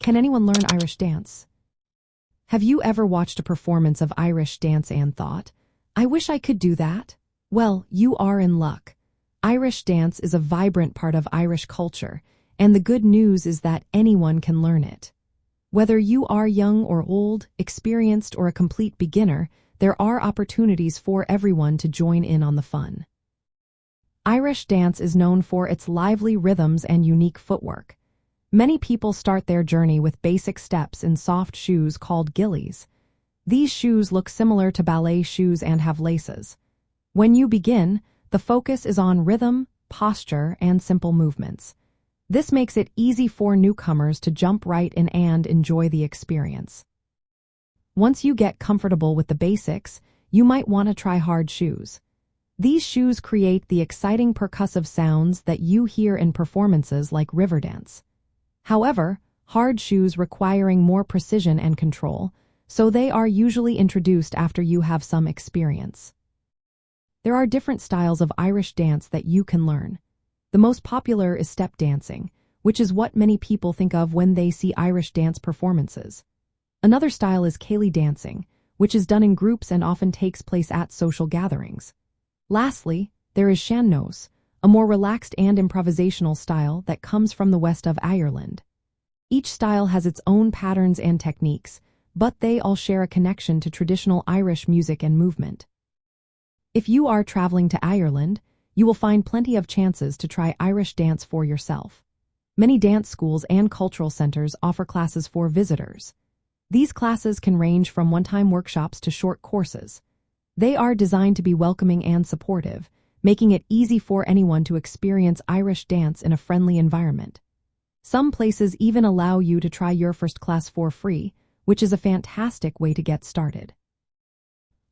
Can anyone learn Irish dance? Have you ever watched a performance of Irish dance and thought, I wish I could do that? Well, you are in luck. Irish dance is a vibrant part of Irish culture, and the good news is that anyone can learn it. Whether you are young or old, experienced or a complete beginner, there are opportunities for everyone to join in on the fun. Irish dance is known for its lively rhythms and unique footwork. Many people start their journey with basic steps in soft shoes called Ghillies. These shoes look similar to ballet shoes and have laces. When you begin, the focus is on rhythm, posture, and simple movements. This makes it easy for newcomers to jump right in and enjoy the experience. Once you get comfortable with the basics, you might want to try hard shoes. These shoes create the exciting percussive sounds that you hear in performances like river dance. However, hard shoes requiring more precision and control, so they are usually introduced after you have some experience. There are different styles of Irish dance that you can learn. The most popular is step dancing, which is what many people think of when they see Irish dance performances. Another style is céilí dancing, which is done in groups and often takes place at social gatherings. Lastly, there is sean-nós, a more relaxed and improvisational style that comes from the west of Ireland. Each style has its own patterns and techniques, but they all share a connection to traditional Irish music and movement. If you are traveling to Ireland, you will find plenty of chances to try Irish dance for yourself. Many dance schools and cultural centers offer classes for visitors. These classes can range from one-time workshops to short courses. They are designed to be welcoming and supportive, making it easy for anyone to experience Irish dance in a friendly environment. Some places even allow you to try your first class for free, which is a fantastic way to get started.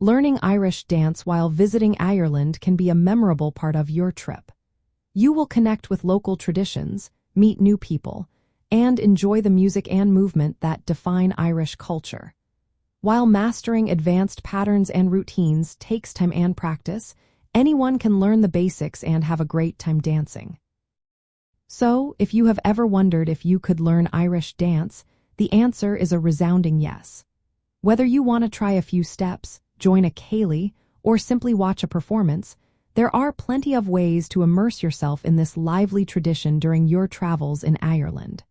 Learning Irish dance while visiting Ireland can be a memorable part of your trip. You will connect with local traditions, meet new people, and enjoy the music and movement that define Irish culture. While mastering advanced patterns and routines takes time and practice, anyone can learn the basics and have a great time dancing. So, if you have ever wondered if you could learn Irish dance, the answer is a resounding yes. Whether you want to try a few steps, join a céilí, or simply watch a performance, there are plenty of ways to immerse yourself in this lively tradition during your travels in Ireland.